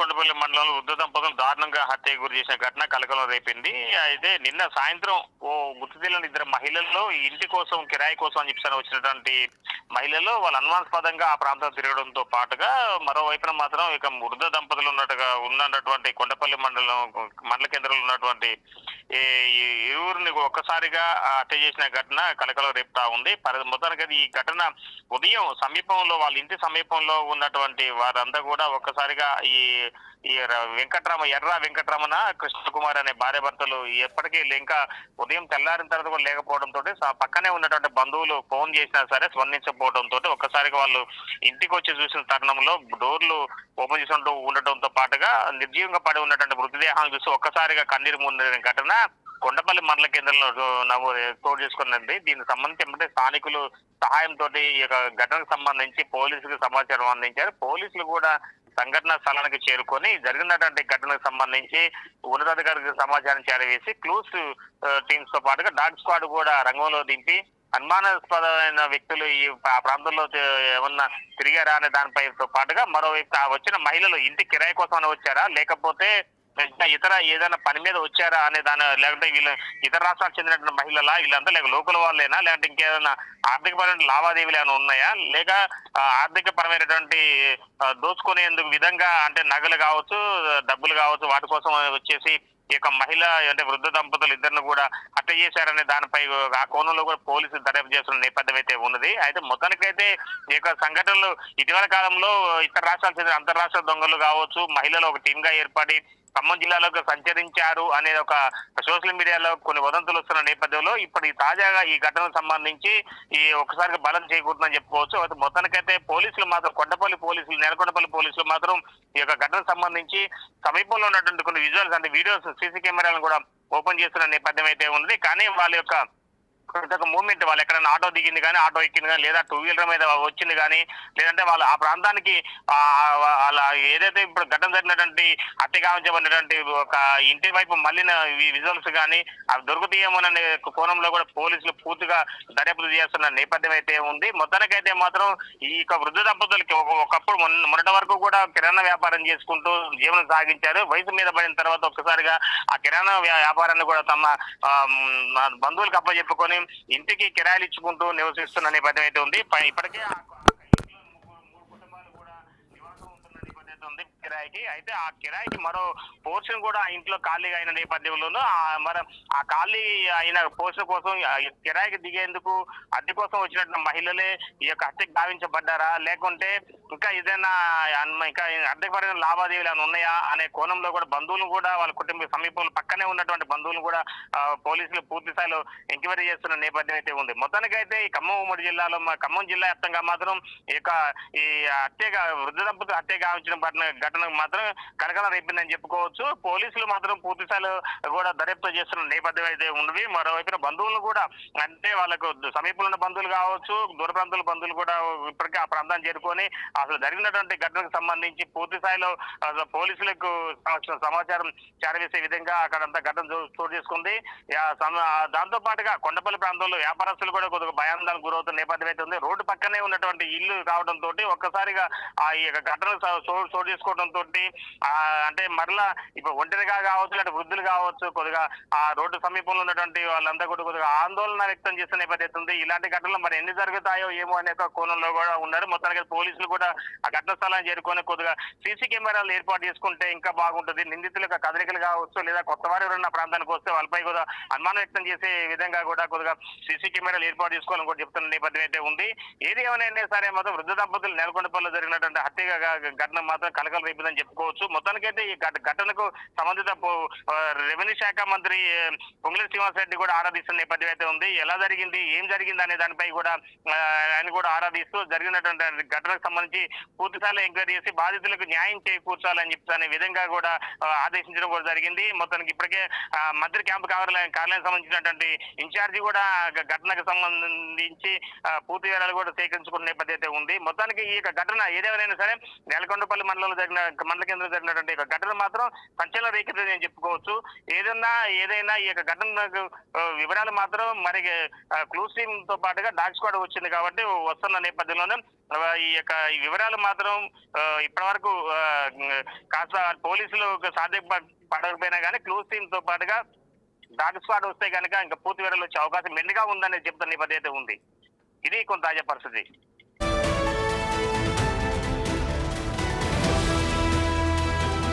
నేలకొండపల్లి మండలంలో వృద్ధ దంపతులు దారుణంగా హత్యకు గురి చేసిన ఘటన కలకలం రేపింది. అయితే నిన్న సాయంత్రం ఓ గుర్తు తెలియని ఇద్దరు మహిళల్లో ఈ ఇంటి కోసం కిరాయి కోసం అని చెప్పి వచ్చినటువంటి మహిళలు వాళ్ళు అనుమానాస్పదంగా ఆ ప్రాంతం తిరగడంతో పాటుగా మరోవైపున మాత్రం ఇక వృద్ధ దంపతులు ఉన్నటువంటి కొండపల్లి మండల కేంద్రంలో ఉన్నటువంటి ఈ ఇరువురిని ఒక్కసారిగా హత్య చేసిన ఘటన కలకలం రేపుతా ఉంది. మొత్తానికి ఈ ఘటన ఉదయం సమీపంలో వాళ్ళ ఇంటి సమీపంలో ఉన్నటువంటి వారంతా కూడా ఒక్కసారిగా ఈ ఈ ఎర్ర వెంకటరమణ కృష్ణకుమార్ అనే భార్య భర్తలు ఎప్పటికీ ఇంకా ఉదయం తెల్లారిన తర్వాత కూడా లేకపోవడంతో పక్కనే ఉన్నటువంటి బంధువులు ఫోన్ చేసినా సరే స్పందించకపోవడంతో ఒక్కసారిగా వాళ్ళు ఇంటికి వచ్చి చూసిన తరుణంలో డోర్లు ఓపెన్ చేసి ఉండటంతో పాటుగా నిర్జీవంగా పడి ఉన్నటువంటి మృతదేహాలను చూసి ఒక్కసారిగా కన్నీరు ముందిన ఘటన కొండపల్లి మండల కేంద్రంలో చోటు చేసుకున్నది. దీనికి సంబంధించి స్థానికులు సహాయంతో ఈ యొక్క ఘటనకు సంబంధించి పోలీసులకు సమాచారం అందించారు. పోలీసులు కూడా సంఘటన స్థలానికి చేరుకొని జరిగినటువంటి ఘటనకు సంబంధించి ఉన్నతాధికారికి సమాచారం చేరవేసి క్లూస్ టీమ్స్ తో పాటుగా డాగ్ స్క్వాడ్ కూడా రంగంలో దింపి అనుమానాస్పదమైన వ్యక్తులు ఈ ప్రాంతంలో ఏమన్నా తిరిగారా అనే దానిపైతో పాటుగా మరోవైపు వచ్చిన మహిళలు ఇంటి కిరాయి కోసం వచ్చారా లేకపోతే ఇతర ఏదైనా పని మీద వచ్చారా అనే లేకుంటే వీళ్ళు ఇతర రాష్ట్రాలకు చెందినటువంటి మహిళలా వీళ్ళంతా లేక లోకల్ వాళ్ళేనా లేదంటే ఇంకేదైనా ఆర్థికపరమైన లావాదేవీలు ఏమైనా ఉన్నాయా లేక ఆర్థిక పరమైనటువంటి దోచుకునేందుకు విధంగా అంటే నగలు కావచ్చు డబ్బులు కావచ్చు వాటి కోసం వచ్చేసి ఈ యొక్క మహిళ అంటే వృద్ధ దంపతులు ఇద్దరిని కూడా హత్య చేశారనే దానిపై ఆ కోణంలో కూడా పోలీసులు దర్యాప్తు చేస్తున్న నేపథ్యం అయితే ఉన్నది. అయితే మొత్తానికైతే ఈ యొక్క సంఘటనలు ఇటీవల కాలంలో ఇతర రాష్ట్రాలకు చెందిన అంతర్రాష్ట్ర దొంగలు కావచ్చు మహిళలు ఒక టీమ్ గా ఏర్పడి ఖమ్మం జిల్లాలోకి సంచరించారు అనే ఒక సోషల్ మీడియాలో కొన్ని వదంతులు వస్తున్న నేపథ్యంలో ఇప్పుడు తాజాగా ఈ ఘటనకు సంబంధించి ఈ ఒకసారిగా బలం చేకూరుతుందని చెప్పుకోవచ్చు. అయితే మొత్తానికైతే పోలీసులు మాత్రం నేలకొండపల్లి పోలీసులు మాత్రం ఈ యొక్క ఘటనకు సంబంధించి సమీపంలో ఉన్నటువంటి కొన్ని విజువల్స్ అంటే వీడియోస్ సీసీ కెమెరాలను కూడా ఓపెన్ చేస్తున్న నేపథ్యం అయితే ఉంది. కానీ వాళ్ళ యొక్క మూవ్మెంట్ వాళ్ళు ఎక్కడైనా ఆటో దిగింది కానీ ఆటో ఎక్కింది కానీ లేదా టూ వీలర్ మీద వచ్చింది కానీ లేదంటే వాళ్ళు ఆ ప్రాంతానికి అలా ఏదైతే ఇప్పుడు ఘటన జరిగినటువంటి హత్య గావించబడినటువంటి ఒక ఇంటి వైపు మళ్ళిన విజువల్స్ కానీ అవి దొరుకుతాయేమోననే కోణంలో కూడా పోలీసులు పూర్తిగా దర్యాప్తు చేస్తున్న నేపథ్యం అయితే ఉంది. మొత్తానికైతే మాత్రం ఈ వృద్ధ దంపతులకి ఒకప్పుడు మొన్నటి వరకు కూడా కిరాణా వ్యాపారం చేసుకుంటూ జీవనం సాగించారు. వయసు మీద పడిన తర్వాత ఒక్కసారిగా ఆ కిరాణా వ్యాపారాన్ని కూడా తమ బంధువులకు అప్పచెప్పుకొని ఇంటికి కిరాయిలు ఇచ్చుకుంటూ నివసిస్తున్న నేపథ్యం అయితే ఉంది. ఇప్పటికే మూడు కుటుంబాలు కూడా నివాసం ఉంటున్న నేపథ్యం ఉంది కిరాయికి. అయితే ఆ కిరాయికి మరో పోర్షన్ కూడా ఇంట్లో ఖాళీగా అయిన నేపథ్యంలోనూ మరి ఆ ఖాళీ అయిన పోర్షన్ కోసం కిరాయికి దిగేందుకు అద్దె కోసం వచ్చినట్టు మహిళలే ఈ యొక్క హత్యకు గావించబడ్డారా లేకుంటే ఇంకా ఏదైనా ఇంకా అద్దెకు పడిన లావాదేవీలు ఏమైనా ఉన్నాయా అనే కోణంలో కూడా బంధువులు కూడా వాళ్ళ కుటుంబ సమీపంలో పక్కనే ఉన్నటువంటి బంధువులు కూడా పోలీసులు పూర్తి స్థాయిలో ఎంక్వైరీ చేస్తున్న నేపథ్యం అయితే ఉంది. మొత్తానికైతే ఈ ఖమ్మం ఉమ్మడి జిల్లాలో ఖమ్మం జిల్లా వ్యాప్తంగా మాత్రం ఈ వృద్ధ దంపతులు హత్య గావించిన ఘటన మాత్రం కలకలం రేపిందని చెప్పుకోవచ్చు. పోలీసులు మాత్రం పూర్తి స్థాయిలో కూడా దర్యాప్తు చేస్తున్న నేపథ్యం అయితే ఉంది. మరోవైపున బంధువులు కూడా అంటే వాళ్ళకు సమీపంలో ఉన్న బంధువులు కావచ్చు దూర ప్రాంతాల బంధువులు కూడా ఇప్పటికే ఆ ప్రాంతాన్ని చేరుకొని అసలు జరిగినటువంటి ఘటనకు సంబంధించి పూర్తి స్థాయిలో పోలీసులకు సమాచారం చేరవేసే విధంగా అక్కడంతా ఘటన చోటు చేసుకుంది. దాంతో పాటుగా కొండపల్లి ప్రాంతంలో వ్యాపారస్తులు కూడా కొద్దిగా భయాందోళనకు గురవుతున్న నేపథ్యం అయితే ఉంది. రోడ్డు పక్కనే ఉన్నటువంటి ఇల్లు కావడంతో ఒక్కసారిగా ఆ ఈ యొక్క ఘటన చోటు చేసుకోవడంతో అంటే మరలా ఇప్పుడు ఒంటరిగా కావచ్చు లేదా వృద్ధులు కావచ్చు కొద్దిగా ఆ రోడ్డు సమీపంలో ఉన్నటువంటి వాళ్ళంతా కూడా కొద్దిగా ఆందోళన వ్యక్తం చేస్తున్న నేపథ్యం ఉంది. ఇలాంటి ఘటనలు మరి ఎన్ని జరుగుతాయో ఏమో అనే కోణంలో కూడా ఉన్నారు. మొత్తానికి పోలీసులు కూడా ఆ ఘటన స్థలాన్ని చేరుకొని కొద్దిగా సీసీ కెమెరాలు ఏర్పాటు చేసుకుంటే ఇంకా బాగుంటుంది. నిందితుల కదలికలు కావచ్చు లేదా కొత్త వారు ఎవరైనా ప్రాంతానికి వస్తే వాళ్ళపై కూడా అనుమానం వ్యక్తం చేసే విధంగా కూడా కొద్దిగా సీసీ కెమెరాలు ఏర్పాటు చేసుకోవాలని కూడా చెప్తున్న నేపథ్యం అయితే ఉంది. ఏది ఏమైనా సరే మాత్రం వృద్ధ దంపతులు నేలకొండపల్లిలో జరిగినటువంటి హత్య ఘటన మాత్రం కలకలం రేపిందని చెప్పుకోవచ్చు. మొత్తానికైతే ఈ ఘటనకు సంబంధిత రెవెన్యూ శాఖ మంత్రి పొంగులేటి శ్రీనివాసరెడ్డి కూడా ఆరాధిస్తున్న నేపథ్యం అయితే ఉంది. ఎలా జరిగింది ఏం జరిగింది అనే దానిపై కూడా ఆయన కూడా ఆరాధిస్తూ జరిగినటువంటి ఘటనకు సంబంధించి పూర్తి స్థాయిలో ఎంక్వైరీ చేసి బాధితులకు న్యాయం చేకూర్చాలని చెప్పి విధంగా కూడా ఆదేశించడం కూడా జరిగింది. మొత్తానికి ఇప్పటికే మంత్రి క్యాంపు కార్యాలయం సంబంధించినటువంటి ఇన్ఛార్జి కూడా ఘటనకు సంబంధించి పూర్తి వివరాలు కూడా సేకరించుకున్న నేపథ్యం అయితే ఉంది. మొత్తానికి ఈ ఘటన ఏదేమైనా సరే నేలకొండపల్లి మండలంలో జరిగిన మండల కేంద్రం జరిగినటువంటి ఈ యొక్క ఘటన మాత్రం సంచలన రేకెత్తిందని నేను చెప్పుకోవచ్చు. ఏదైనా ఈ యొక్క ఘటనకు వివరాలు మాత్రం మరి క్లూస్ టీమ్ తో పాటుగా డాగ్ స్క్వాడ్ వచ్చింది కాబట్టి వస్తున్న నేపథ్యంలోనే ఈ యొక్క ఈ వివరాలు మాత్రం ఇప్పటి వరకు కాస్త పోలీసులు పడకపోయినా కానీ క్లూస్ టీమ్ తో పాటుగా డాగ్ స్క్వాడ్ వస్తే కనుక ఇంకా పూర్తి వివరాలు వచ్చే అవకాశం మెండుగా ఉందని చెప్తున్న నేపథ్యం అయితే ఉంది. ఇది కొంత తాజా పరిస్థితి.